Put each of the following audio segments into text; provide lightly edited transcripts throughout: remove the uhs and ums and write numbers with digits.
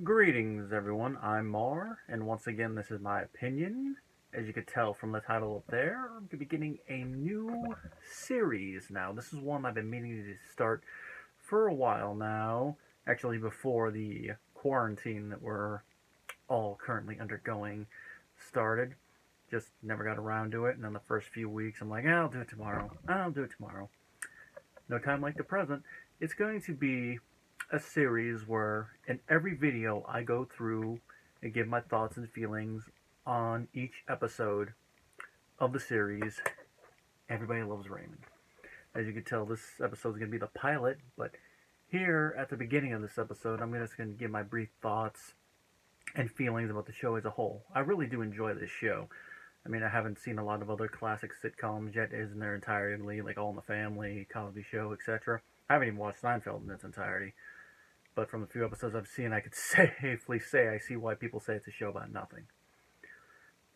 Greetings, everyone. I'm Mar, and once again, this is my opinion. As you could tell from the title up there, I'm going to be getting a new series now. This is one I've been meaning to start for a while now. Actually, before the quarantine that we're all currently undergoing started. Just never got around to it, and then the first few weeks, I'm like, I'll do it tomorrow. I'll do it tomorrow. No time like the present. It's going to be a series where in every video I go through and give my thoughts and feelings on each episode of the series Everybody Loves Raymond. As you can tell, this episode is going to be the pilot, but here at the beginning of this episode, I'm just going to give my brief thoughts and feelings about the show as a whole. I really do enjoy this show. I mean, I haven't seen a lot of other classic sitcoms yet in their entirety, like All in the Family, Cosby Show, etc. I haven't even watched Seinfeld in its entirety. But from the few episodes I've seen, I could safely say I see why people say it's a show about nothing.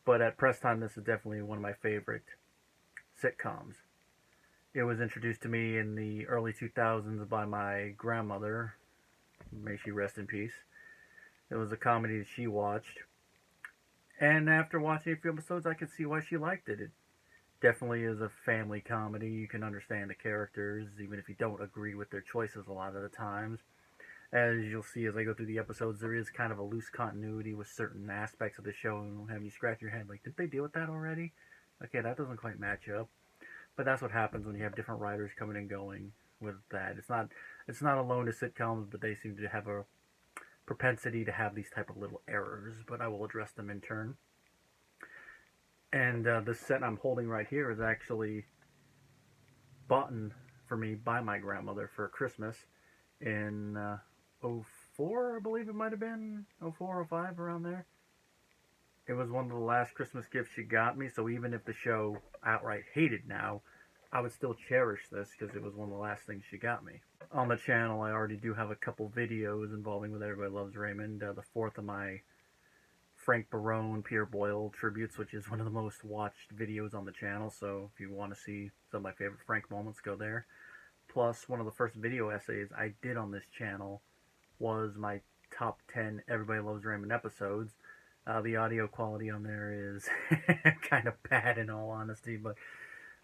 But at press time, this is definitely one of my favorite sitcoms. It was introduced to me in the early 2000s by my grandmother. May she rest in peace. It was a comedy that she watched. And after watching a few episodes, I could see why she liked it. It definitely is a family comedy. You can understand the characters, even if you don't agree with their choices a lot of the times. As you'll see as I go through the episodes, there is kind of a loose continuity with certain aspects of the show, and have you scratch your head like, did they deal with that already? Okay, that doesn't quite match up. But that's what happens when you have different writers coming and going with that. It's not alone to sitcoms, but they seem to have a propensity to have these type of little errors. But I will address them in turn. And this set I'm holding right here is actually bought for me by my grandmother for Christmas in 04, I believe it might have been 04 or 05, around there. It was one of the last Christmas gifts she got me, so even if the show outright hated now, I would still cherish this because it was one of the last things she got me. On the channel, I already do have a couple videos involving with Everybody Loves Raymond. The fourth of my Frank Barone, Peter Boyle tributes, which is one of the most watched videos on the channel, so if you want to see some of my favorite Frank moments, go there. Plus, one of the first video essays I did on this channel was my top 10 Everybody Loves Raymond episodes. The audio quality on there is kind of bad in all honesty, but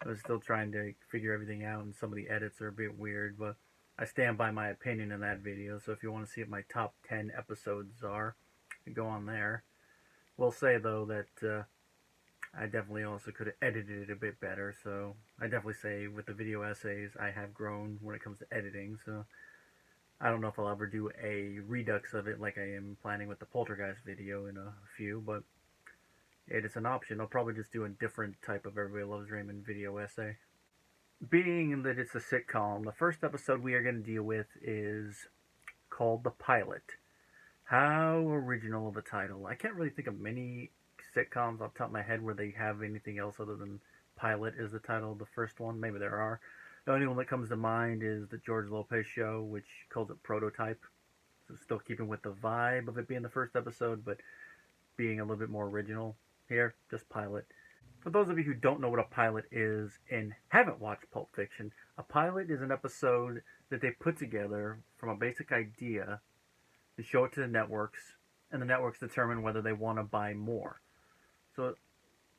I was still trying to figure everything out, and some of the edits are a bit weird, but I stand by my opinion in that video, so if you want to see what my top 10 episodes are, go on there. We'll say, though, that I definitely also could have edited it a bit better, so I definitely say with the video essays I have grown when it comes to editing, so I don't know if I'll ever do a redux of it like I am planning with the Poltergeist video in a few, but it is an option. I'll probably just do a different type of Everybody Loves Raymond video essay. Being that it's a sitcom, the first episode we are going to deal with is called The Pilot. How original of a title. I can't really think of many sitcoms off the top of my head where they have anything else other than Pilot is the title of the first one. Maybe there are. The only one that comes to mind is the George Lopez show, which calls it Prototype. So still keeping with the vibe of it being the first episode, but being a little bit more original here, just Pilot. For those of you who don't know what a pilot is and haven't watched Pulp Fiction, a pilot is an episode that they put together from a basic idea to show it to the networks, and the networks determine whether they want to buy more. So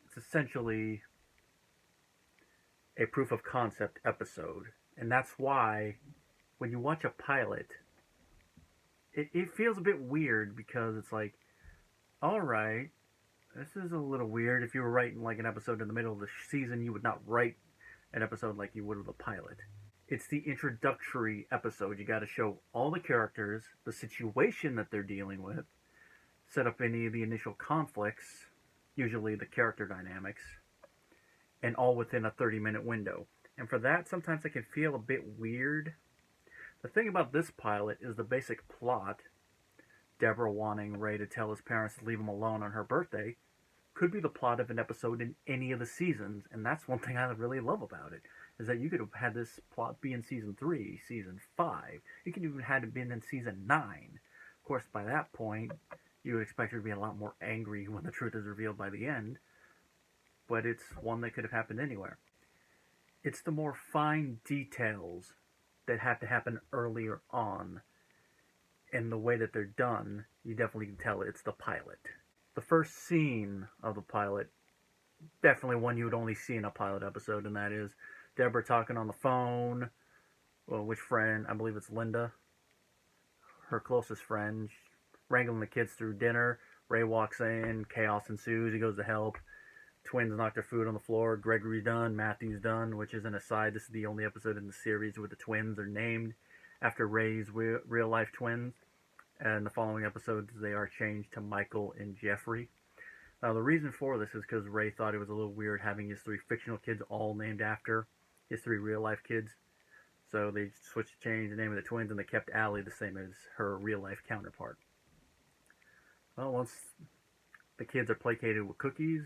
it's essentially a proof of concept episode, and that's why when you watch a pilot, it feels a bit weird because it's like, alright, this is a little weird. If you were writing like an episode in the middle of the season, you would not write an episode like you would with a pilot. It's the introductory episode. You got to show all the characters, the situation that they're dealing with, set up any of the initial conflicts, usually the character dynamics, and all within a 30-minute window. And for that, sometimes it can feel a bit weird. The thing about this pilot is the basic plot, Deborah wanting Ray to tell his parents to leave him alone on her birthday, could be the plot of an episode in any of the seasons, and that's one thing I really love about it, is that you could have had this plot be in Season 3, Season 5, you could even have it been in Season 9. Of course, by that point, you would expect her to be a lot more angry when the truth is revealed by the end, but it's one that could have happened anywhere. It's the more fine details that have to happen earlier on and the way that they're done, you definitely can tell it's the pilot. The first scene of the pilot, definitely one you would only see in a pilot episode, and that is Deborah talking on the phone. Well, which friend? I believe it's Linda, her closest friend, wrangling the kids through dinner. Ray walks in, chaos ensues. He goes to help. Twins knock their food on the floor. Gregory's done. Matthew's done, which is an aside. This is the only episode in the series where the twins are named after Ray's real-life twins. And the following episodes, they are changed to Michael and Jeffrey. Now, the reason for this is because Ray thought it was a little weird having his 3 fictional kids all named after his 3 real-life kids. So they changed the name of the twins, and they kept Allie the same as her real-life counterpart. Well, once the kids are placated with cookies,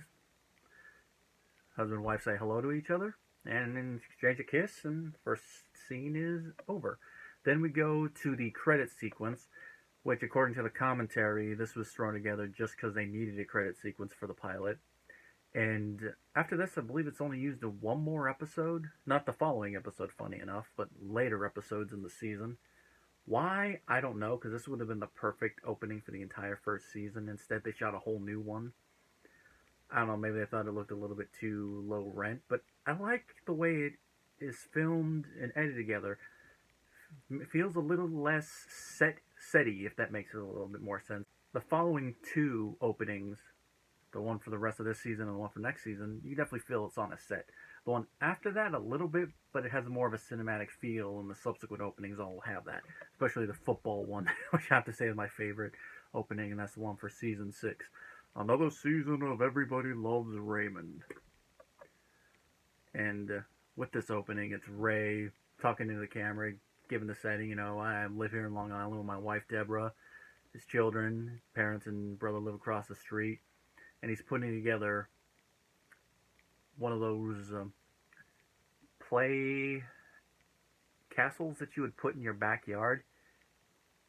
husband and wife say hello to each other, and then exchange a kiss, and the first scene is over. Then we go to the credit sequence, which, according to the commentary, this was thrown together just because they needed a credit sequence for the pilot. And after this, I believe it's only used in one more episode. Not the following episode, funny enough, but later episodes in the season. Why? I don't know, because this would have been the perfect opening for the entire first season. Instead, they shot a whole new one. I don't know, maybe they thought it looked a little bit too low rent, but I like the way it is filmed and edited together. It feels a little less setty, if that makes it a little bit more sense. The following 2 openings, the one for the rest of this season and the one for next season, you definitely feel it's on a set. The one after that, a little bit, but it has more of a cinematic feel, and the subsequent openings all have that. Especially the football one, which I have to say is my favorite opening, and that's the one for season 6. Another season of Everybody Loves Raymond. And with this opening, it's Ray talking to the camera, giving the setting. I live here in Long Island with my wife, Deborah, his children, parents and brother live across the street. And he's putting together one of those play castles that you would put in your backyard.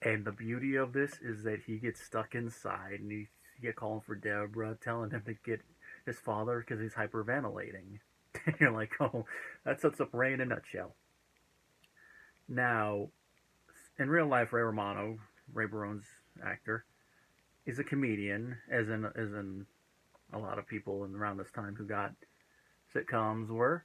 And the beauty of this is that he gets stuck inside, and you get calling for Deborah, telling him to get his father because he's hyperventilating. And you're like, oh, that sets up Ray in a nutshell. Now, in real life, Ray Romano, Ray Barone's actor, is a comedian, as in a lot of people around this time who got sitcoms were.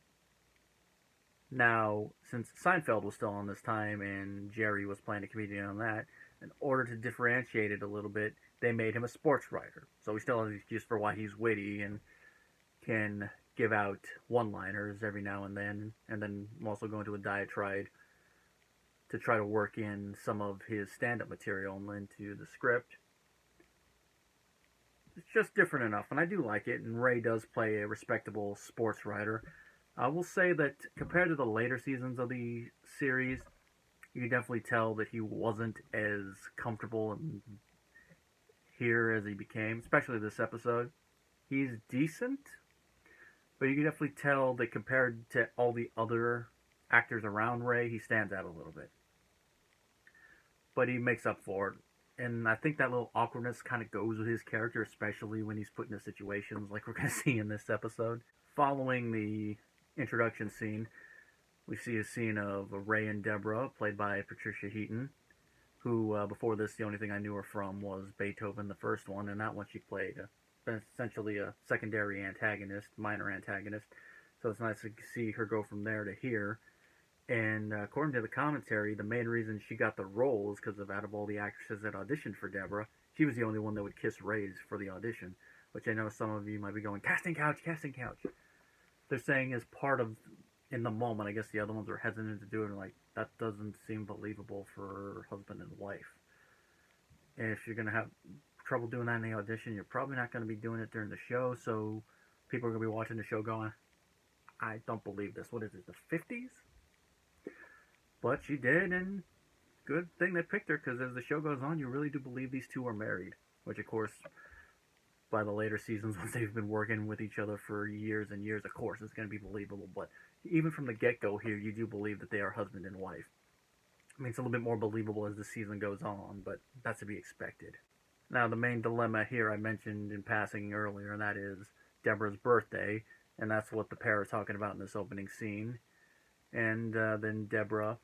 Now, since Seinfeld was still on this time and Jerry was playing a comedian on that, in order to differentiate it a little bit, they made him a sports writer. So he still has an excuse for why he's witty and can give out one-liners every now and then also go into a diatribe to try to work in some of his stand-up material into the script. It's just different enough, and I do like it, and Ray does play a respectable sports writer. I will say that compared to the later seasons of the series, you can definitely tell that he wasn't as comfortable and here as he became, especially this episode. He's decent, but you can definitely tell that compared to all the other actors around Ray, he stands out a little bit. But he makes up for it. And I think that little awkwardness kind of goes with his character, especially when he's put into situations like we're going to see in this episode. Following the introduction scene, we see a scene of Ray and Deborah, played by Patricia Heaton, who, before this, the only thing I knew her from was Beethoven, the first one, and that one she played essentially a secondary antagonist, minor antagonist. So it's nice to see her go from there to here. And according to the commentary, the main reason she got the role is because out of all the actresses that auditioned for Deborah, she was the only one that would kiss Ray's for the audition, which I know some of you might be going, casting couch, casting couch. They're saying as part of, in the moment, I guess the other ones were hesitant to do it, and like, that doesn't seem believable for husband and wife. And if you're going to have trouble doing that in the audition, you're probably not going to be doing it during the show, so people are going to be watching the show going, I don't believe this. What is it, the 50s? But she did, and good thing they picked her, because as the show goes on, you really do believe these two are married. Which, of course, by the later seasons, once they've been working with each other for years and years, of course, it's going to be believable. But even from the get-go here, you do believe that they are husband and wife. I mean, it's a little bit more believable as the season goes on, but that's to be expected. Now, the main dilemma here I mentioned in passing earlier, and that is Deborah's birthday, and that's what the pair are talking about in this opening scene. And then Deborah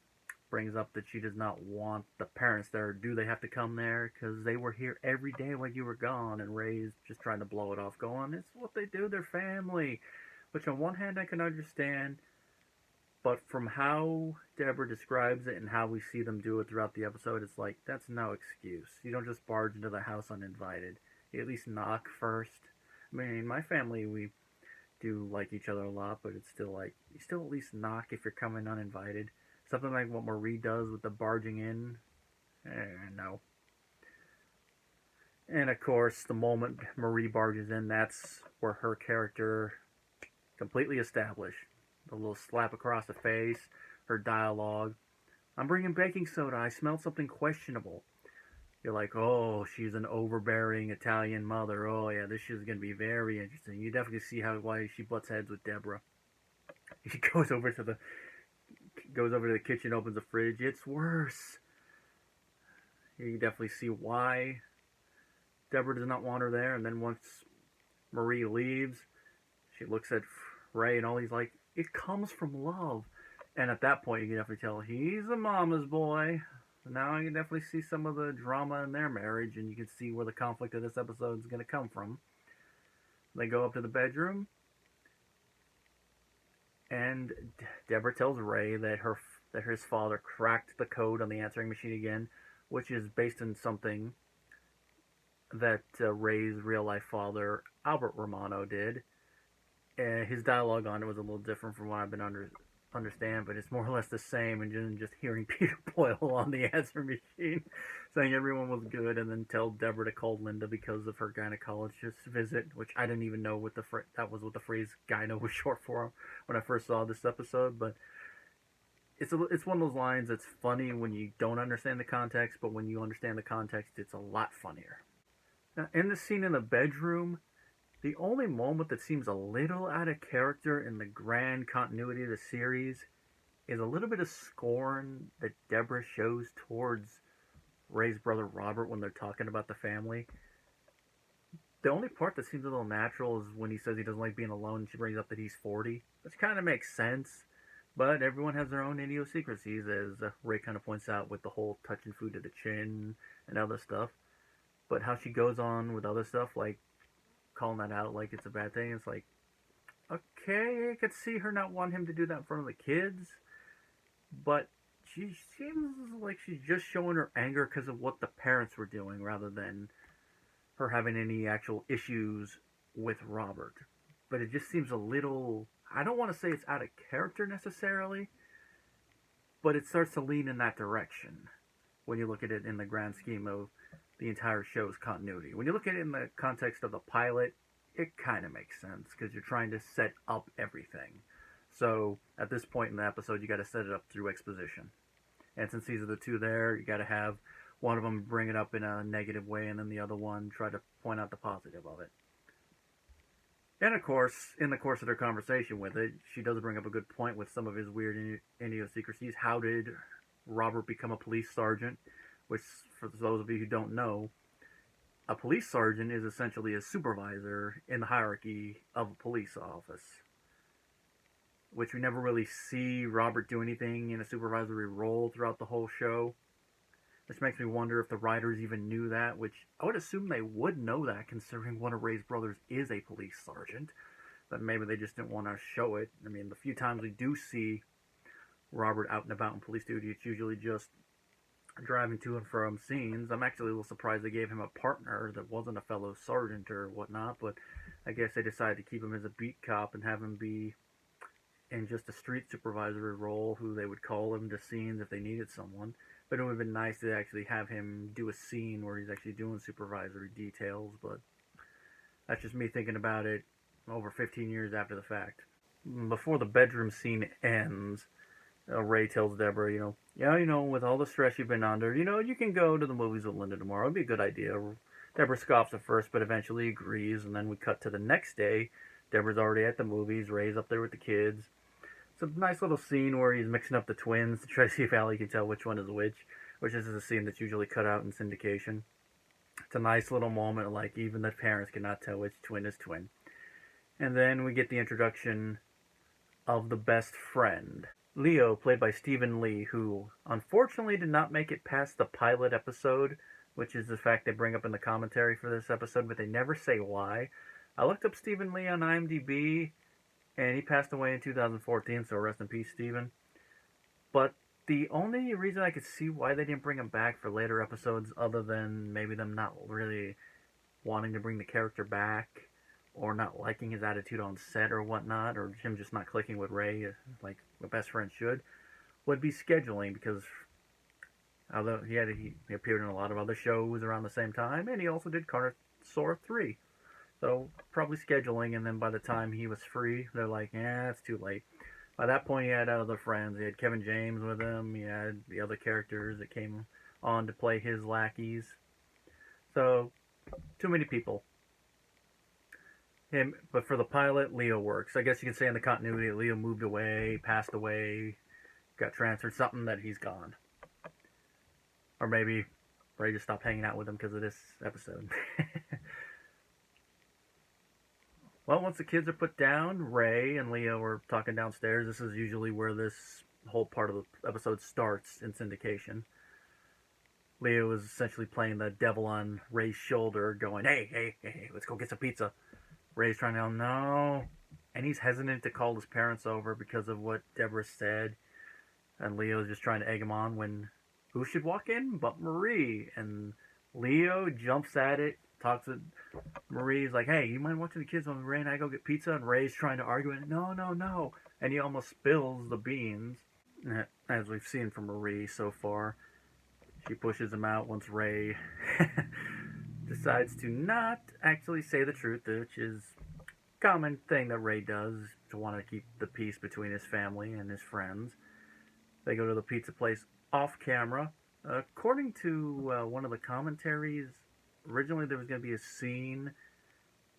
brings up that she does not want the parents there. Do they have to come there? Because they were here every day while you were gone. And Ray's just trying to blow it off, going, it's what they do, they're family. Which on one hand I can understand, but from how Deborah describes it and how we see them do it throughout the episode, it's like, that's no excuse. You don't just barge into the house uninvited. You at least knock first. I mean, my family, we do like each other a lot, but it's still like, you still at least knock if you're coming uninvited. Something like what Marie does with the barging in. No. And of course, the moment Marie barges in, that's where her character completely established. The little slap across the face, her dialogue. I'm bringing baking soda. I smelled something questionable. You're like, oh, she's an overbearing Italian mother. Oh, yeah, this is going to be very interesting. You definitely see why she butts heads with Deborah. She goes over to the kitchen, opens the fridge. It's worse. You definitely see why Deborah does not want her there. And then once Marie leaves, she looks at Ray and all, he's like, it comes from love. And at that point, you can definitely tell he's a mama's boy. Now you can definitely see some of the drama in their marriage, and you can see where the conflict of this episode is going to come from. They go up to the bedroom, and Deborah tells Ray that his father cracked the code on the answering machine again, which is based on something that Ray's real-life father, Albert Romano, did. His dialogue on it was a little different from what I've been understand, but it's more or less the same. And just hearing Peter Boyle on the answer machine saying everyone was good, and then tell Deborah to call Linda because of her gynecologist visit, which I didn't even know that was what the phrase gyno was short for when I first saw this episode. But it's one of those lines that's funny when you don't understand the context, but when you understand the context, it's a lot funnier. Now, in the scene in the bedroom, the only moment that seems a little out of character in the grand continuity of the series is a little bit of scorn that Deborah shows towards Ray's brother Robert when they're talking about the family. The only part that seems a little natural is when he says he doesn't like being alone, and she brings up that he's 40, which kind of makes sense, but everyone has their own idiosyncrasies, as Ray kind of points out with the whole touching food to the chin and other stuff. But how she goes on with other stuff, like calling that out like it's a bad thing. It's like, okay, I could see her not wanting him to do that in front of the kids, but she seems like she's just showing her anger because of what the parents were doing rather than her having any actual issues with Robert. But it just seems a little, I don't want to say it's out of character necessarily, but it starts to lean in that direction when you look at it in the grand scheme of the entire show's continuity. When you look at it in the context of the pilot, it kind of makes sense because you're trying to set up everything. So at this point in the episode, you got to set it up through exposition. And since these are the two there, you got to have one of them bring it up in a negative way, and then the other one try to point out the positive of it. And of course, in the course of their conversation with it, she does bring up a good point with some of his weird idiosyncrasies. How did Robert become a police sergeant? Which, for those of you who don't know, a police sergeant is essentially a supervisor in the hierarchy of a police office. Which we never really see Robert do anything in a supervisory role throughout the whole show. Which makes me wonder if the writers even knew that, which I would assume they would know that, considering one of Ray's brothers is a police sergeant. But maybe they just didn't want to show it. I mean, the few times we do see Robert out and about in police duty, it's usually just driving to and from scenes. I'm actually a little surprised they gave him a partner that wasn't a fellow sergeant or whatnot, but I guess they decided to keep him as a beat cop and have him be in just a street supervisory role, who they would call him to scenes if they needed someone. But it would have been nice to actually have him do a scene where he's actually doing supervisory details, but that's just me thinking about it over 15 years after the fact. Before the bedroom scene ends, Ray tells Deborah, with all the stress you've been under, you can go to the movies with Linda tomorrow. It'd be a good idea. Deborah scoffs at first, but eventually agrees, and then we cut to the next day. Deborah's already at the movies. Ray's up there with the kids. It's a nice little scene where he's mixing up the twins to try to see if Allie can tell which one is which is a scene that's usually cut out in syndication. It's a nice little moment, like even the parents cannot tell which twin is twin. And then we get the introduction of the best friend. Leo, played by Stephen Lee, who unfortunately did not make it past the pilot episode, which is the fact they bring up in the commentary for this episode, but they never say why. I looked up Stephen Lee on IMDb, and he passed away in 2014, so rest in peace, Stephen. But the only reason I could see why they didn't bring him back for later episodes, other than maybe them not really wanting to bring the character back, or not liking his attitude on set or whatnot, or him just not clicking with Ray like a best friend should, would be scheduling, because although he appeared in a lot of other shows around the same time, and he also did Carnosaur 3. So probably scheduling, and then by the time he was free, they're like, it's too late. By that point, he had other friends. He had Kevin James with him. He had the other characters that came on to play his lackeys. So, too many people. But for the pilot, Leo works. I guess you could say in the continuity, Leo moved away, passed away, got transferred, something that he's gone. Or maybe Ray just stopped hanging out with him because of this episode. Well, once the kids are put down, Ray and Leo are talking downstairs. This is usually where this whole part of the episode starts in syndication. Leo is essentially playing the devil on Ray's shoulder, going, hey, let's go get some pizza. Ray's trying to, no. And he's hesitant to call his parents over because of what Deborah said. And Leo's just trying to egg him on when who should walk in but Marie? And Leo jumps at it. Talks with Marie's like, hey, you mind watching the kids when Ray and I go get pizza? And Ray's trying to argue, and no. And he almost spills the beans, as we've seen from Marie so far. She pushes him out once Ray decides to not actually say the truth, which is a common thing that Ray does, to want to keep the peace between his family and his friends. They go to the pizza place off camera. According to one of the commentaries, originally there was going to be a scene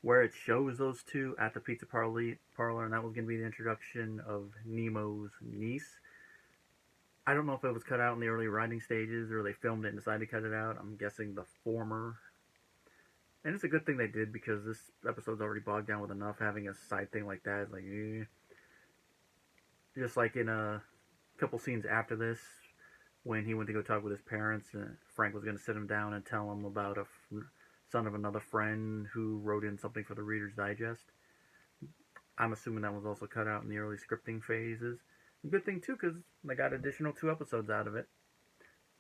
where it shows those two at the pizza parlor, and that was going to be the introduction of Nemo's niece. I don't know if it was cut out in the early writing stages, or they filmed it and decided to cut it out. I'm guessing the former. And it's a good thing they did, because this episode's already bogged down with enough. Having a side thing like that is like, Just like in a couple scenes after this, when he went to go talk with his parents, Frank was going to sit him down and tell him about a son of another friend who wrote in something for the Reader's Digest. I'm assuming that was also cut out in the early scripting phases. A good thing, too, because they got additional 2 episodes out of it.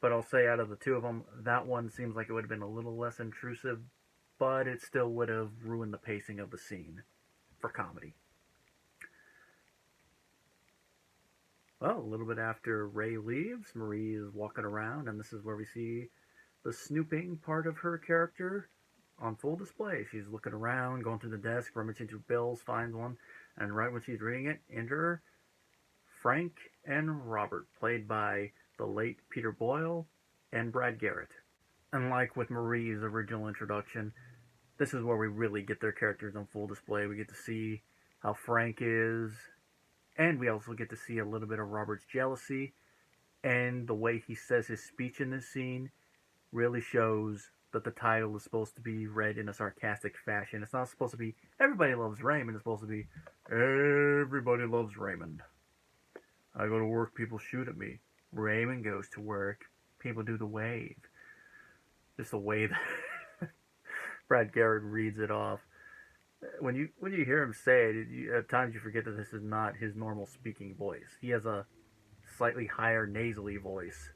But I'll say out of the 2 of them, that one seems like it would have been a little less intrusive, but it still would have ruined the pacing of the scene for comedy. Well, a little bit after Ray leaves, Marie is walking around, and this is where we see the snooping part of her character on full display. She's looking around, going through the desk, rummaging through bills, finds one, and right when she's reading it, enter Frank and Robert, played by the late Peter Boyle and Brad Garrett. And like with Marie's original introduction, this is where we really get their characters on full display. We get to see how Frank is, and we also get to see a little bit of Robert's jealousy, and the way he says his speech in this scene really shows that the title is supposed to be read in a sarcastic fashion. It's not supposed to be Everybody Loves Raymond. It's supposed to be Everybody Loves Raymond. I go to work, people shoot at me. Raymond goes to work, people do the wave. Just the way that Brad Garrett reads it off. When you hear him say it, at times you forget that this is not his normal speaking voice. He has a slightly higher nasally voice.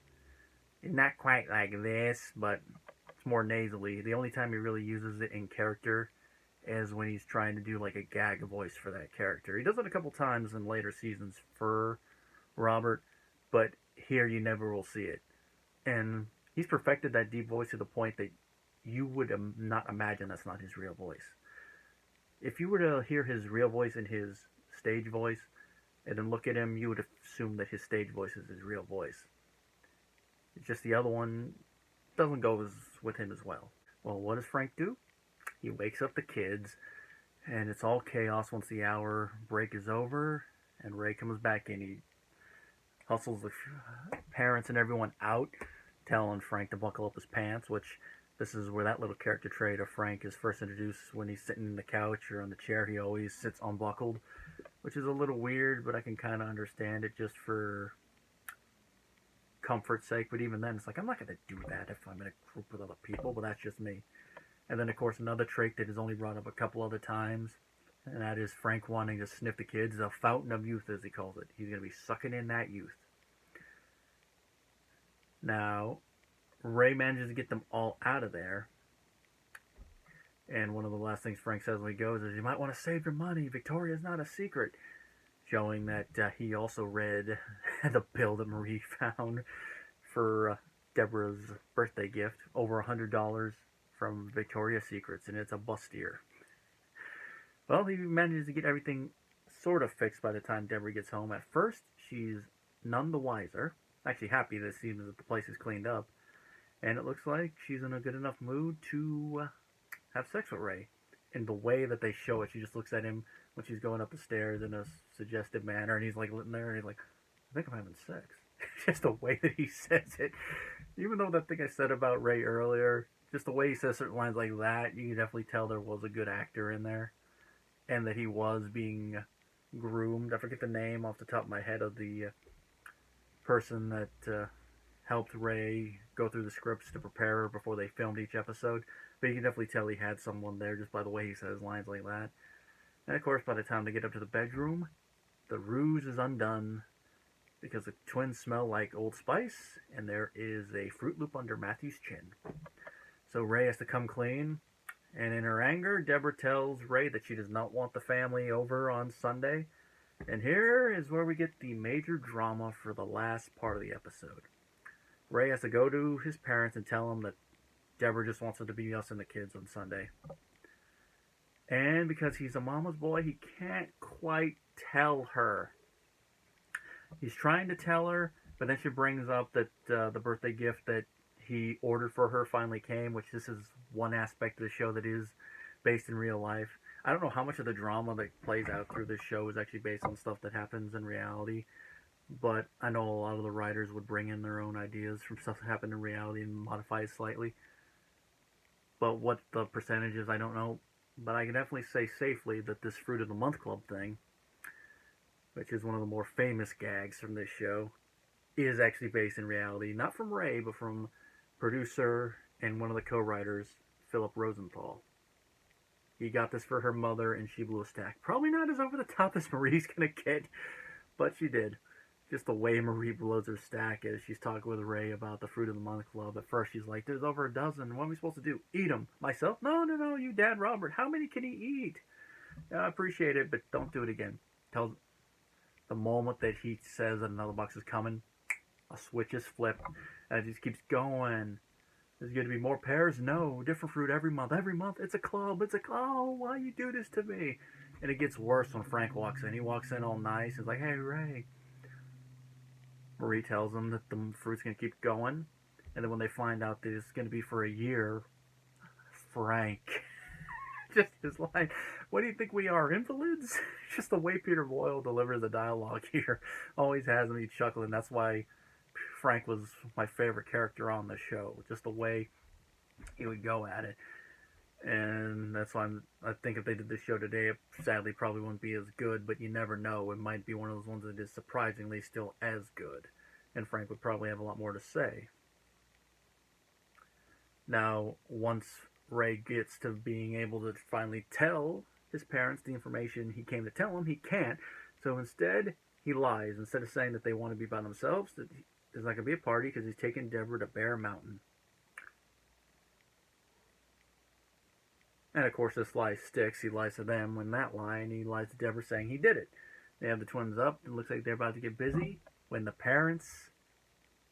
It's not quite like this, but it's more nasally. The only time he really uses it in character is when he's trying to do like a gag voice for that character. He does it a couple times in later seasons for Robert, but here you never will see it. And he's perfected that deep voice to the point that you would not imagine that's not his real voice. If you were to hear his real voice and his stage voice, and then look at him, you would assume that his stage voice is his real voice. It's just the other one doesn't go with him as well. Well, what does Frank do? He wakes up the kids, and it's all chaos once the hour break is over, and Ray comes back in. He hustles the parents and everyone out, telling Frank to buckle up his pants, which this is where that little character trait of Frank is first introduced. When he's sitting in the couch or on the chair, he always sits unbuckled. which is a little weird, but I can kind of understand it just for comfort's sake. But even then, it's like, I'm not going to do that if I'm in a group with other people, but that's just me. And then, of course, another trait that is only brought up a couple other times, and that is Frank wanting to sniff the kids, a fountain of youth, as he calls it. He's going to be sucking in that youth. Now, Ray manages to get them all out of there. And one of the last things Frank says when he goes is, you might want to save your money. Victoria's not a secret. Showing that he also read the bill that Marie found for Deborah's birthday gift. Over $100 from Victoria's Secrets, and it's a bustier. Well, he manages to get everything sort of fixed by the time Deborah gets home. At first, she's none the wiser. Actually happy that it seems that the place is cleaned up. And it looks like she's in a good enough mood to have sex with Ray. In the way that they show it, she just looks at him when she's going up the stairs in a suggestive manner, and he's like sitting there, and he's like, I think I'm having sex. Just the way that he says it. Even though that thing I said about Ray earlier, just the way he says certain lines like that, you can definitely tell there was a good actor in there. And that he was being groomed. I forget the name off the top of my head of the person that helped Ray go through the scripts to prepare her before they filmed each episode. But you can definitely tell he had someone there just by the way he says lines like that. And of course, by the time they get up to the bedroom, the ruse is undone because the twins smell like Old Spice, and there is a Fruit Loop under Matthew's chin. So Ray has to come clean, and in her anger, Deborah tells Ray that she does not want the family over on Sunday. And here is where we get the major drama for the last part of the episode. Ray has to go to his parents and tell them that Deborah just wants it to be us and the kids on Sunday. And because he's a mama's boy, he can't quite tell her. He's trying to tell her, but then she brings up that the birthday gift that he ordered for her finally came, which this is one aspect of the show that is based in real life. I don't know how much of the drama that plays out through this show is actually based on stuff that happens in reality, but I know a lot of the writers would bring in their own ideas from stuff that happened in reality and modify it slightly. But what the percentage is, I don't know. But I can definitely say safely that this Fruit of the Month Club thing, which is one of the more famous gags from this show, is actually based in reality. Not from Ray, but from producer and one of the co-writers, Philip Rosenthal. He got this for her mother, and she blew a stack. Probably not as over the top as Marie's going to get, but she did. Just the way Marie blows her stack as she's talking with Ray about the Fruit of the Month Club. At first, she's like, there's over a dozen. What are we supposed to do? Eat them. Myself? No, you, Dad, Robert. How many can he eat? I appreciate it, but don't do it again. Tells the moment that he says that another box is coming, a switch is flipped, and it just keeps going. There's going to be more pears? No. Different fruit every month. Every month. It's a club. It's a club. Oh, why you do this to me? And it gets worse when Frank walks in. He walks in all nice. He's like, hey, Ray. Marie tells him that the fruit's going to keep going. And then when they find out that it's going to be for a year, Frank, just his line, what do you think we are, invalids? Just the way Peter Boyle delivers the dialogue here always has me chuckling. That's why Frank was my favorite character on the show. Just the way he would go at it. And that's why I think if they did this show today, it sadly probably wouldn't be as good, but you never know. It might be one of those ones that is surprisingly still as good. And Frank would probably have a lot more to say. Now, once Ray gets to being able to finally tell his parents the information he came to tell them, he can't. So instead, he lies. Instead of saying that they want to be by themselves, that there's not going to be a party because he's taking Deborah to Bear Mountain. And of course, this lie sticks. He lies to them when that lie, and he lies to Deborah saying he did it. They have the twins up. It looks like they're about to get busy when the parents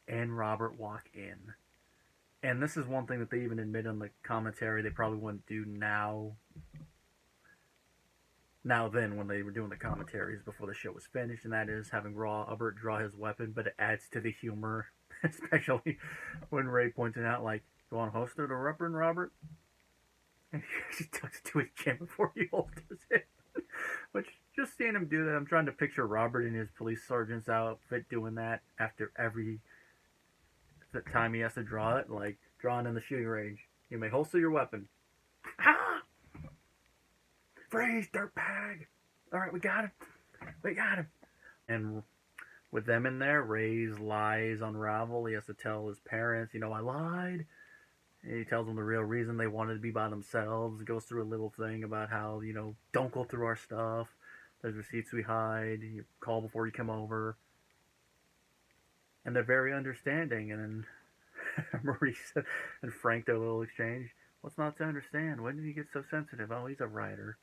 and Robert walk in. And this is one thing that they even admit on the commentary they probably wouldn't do now then when they were doing the commentaries before the show was finished, and that is having Robert draw his weapon, but it adds to the humor, especially when Ray points it out, like, you want to holster the weapon, Robert? And he tucks it to his chin before he holsters it. Which, just seeing him do that, I'm trying to picture Robert in his police sergeant's outfit doing that after every time he has to draw it, like drawing in the shooting range. You may holster your weapon. Ah! Freeze, dirtbag! Alright, we got him. We got him. And with them in there, Ray's lies unravel. He has to tell his parents, I lied. And he tells them the real reason they wanted to be by themselves. Goes through a little thing about how, don't go through our stuff. There's receipts we hide. You call before you come over. And they're very understanding. And then Maurice and Frank, their little exchange. What's not to understand? When did he get so sensitive? Oh, he's a writer.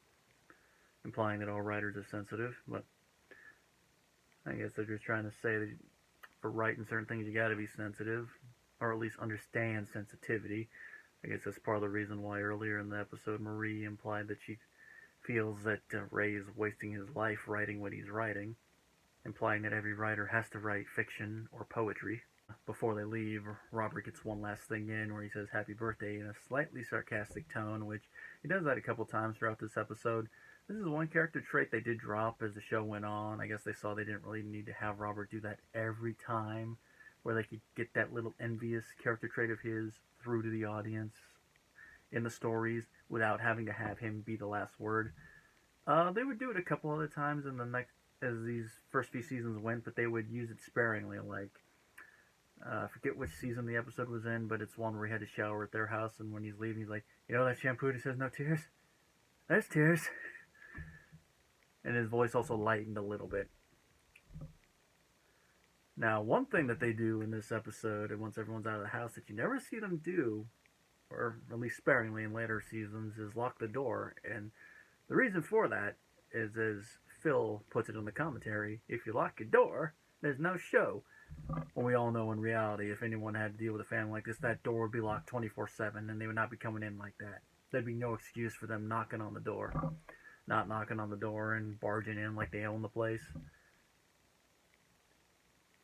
Implying that all writers are sensitive. But I guess they're just trying to say that for writing certain things you gotta be sensitive. Or at least understand sensitivity. I guess that's part of the reason why earlier in the episode Marie implied that she feels that Ray is wasting his life writing what he's writing, implying that every writer has to write fiction or poetry. Before they leave, Robert gets one last thing in where he says happy birthday in a slightly sarcastic tone, which he does that a couple times throughout this episode. This is one character trait they did drop as the show went on. I guess they saw they didn't really need to have Robert do that every time, where they could get that little envious character trait of his through to the audience in the stories without having to have him be the last word. They would do it a couple other times in the next, as these first few seasons went, but they would use it sparingly. Like, I forget which season the episode was in, but it's one where he had to shower at their house, and when he's leaving, he's like, that shampoo that says no tears? There's tears. And his voice also lightened a little bit. Now, one thing that they do in this episode, and once everyone's out of the house, that you never see them do, or at least sparingly in later seasons, is lock the door. And the reason for that is, as Phil puts it in the commentary, if you lock your door, there's no show. When we all know in reality, if anyone had to deal with a family like this, that door would be locked 24/7, and they would not be coming in like that. There'd be no excuse for them knocking on the door. Not knocking on the door and barging in like they own the place.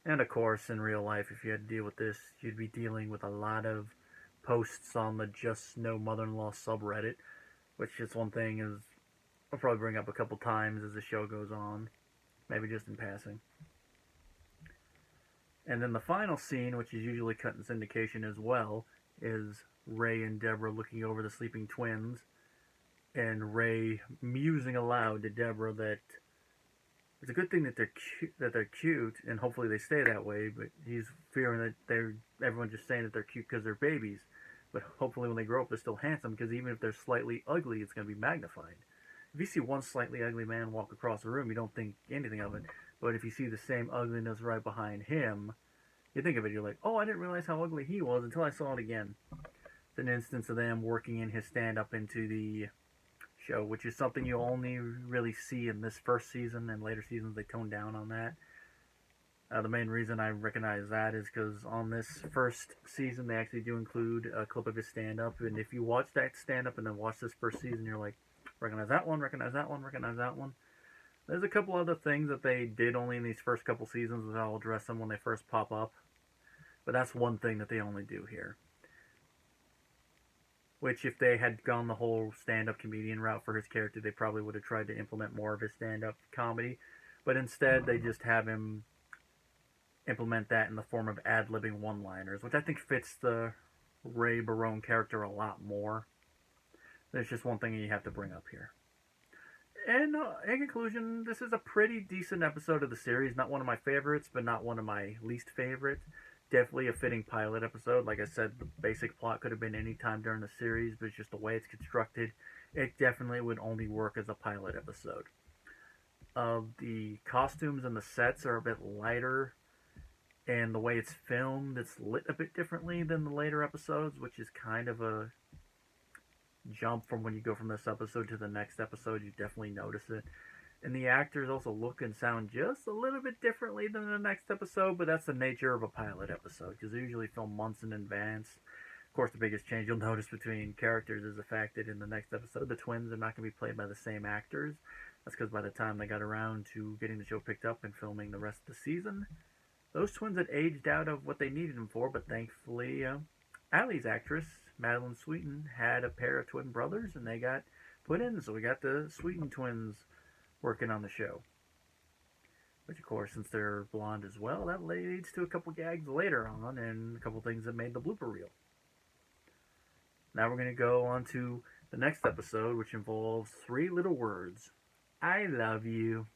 And of course, in real life, if you had to deal with this, you'd be dealing with a lot of posts on the Just No Mother-in-Law subreddit, which is one thing is I'll probably bring up a couple times as the show goes on, maybe just in passing. And then the final scene, which is usually cut in syndication as well, is Ray and Deborah looking over the sleeping twins, and Ray musing aloud to Deborah that it's a good thing that they're cute, and hopefully they stay that way. But he's fearing that everyone's just saying that they're cute because they're babies. But hopefully when they grow up, they're still handsome, because even if they're slightly ugly, it's going to be magnified. If you see one slightly ugly man walk across the room, you don't think anything of it. But if you see the same ugliness right behind him, you think of it, you're like, oh, I didn't realize how ugly he was until I saw it again. It's an instance of them working in his stand-up into the show, which is something you only really see in this first season, and later seasons they tone down on that. The main reason I recognize that is because on this first season they actually do include a clip of his stand-up, and if you watch that stand-up and then watch this first season, you're like, recognize that one, recognize that one, recognize that one. There's a couple other things that they did only in these first couple seasons that I'll address them when they first pop up, but that's one thing that they only do here. Which, if they had gone the whole stand-up comedian route for his character, they probably would have tried to implement more of his stand-up comedy. But instead, they just have him implement that in the form of ad-libbing one-liners, which I think fits the Ray Barone character a lot more. There's just one thing you have to bring up here. And in conclusion, this is a pretty decent episode of the series. Not one of my favorites, but not one of my least favorites. Definitely a fitting pilot episode. Like I said, the basic plot could have been any time during the series, but it's just the way it's constructed. It definitely would only work as a pilot episode. The costumes and the sets are a bit lighter, and the way it's filmed, it's lit a bit differently than the later episodes, which is kind of a jump from when you go from this episode to the next episode. You definitely notice it. And the actors also look and sound just a little bit differently than the next episode, but that's the nature of a pilot episode, because they usually film months in advance. Of course, the biggest change you'll notice between characters is the fact that in the next episode, the twins are not going to be played by the same actors. That's because by the time they got around to getting the show picked up and filming the rest of the season, those twins had aged out of what they needed them for, but thankfully, Allie's actress, Madeline Sweeten, had a pair of twin brothers, and they got put in, so we got the Sweeten twins working on the show. Which, of course, since they're blonde as well, that leads to a couple gags later on and a couple things that made the blooper reel. Now we're going to go on to the next episode, which involves 3 little words. I love you.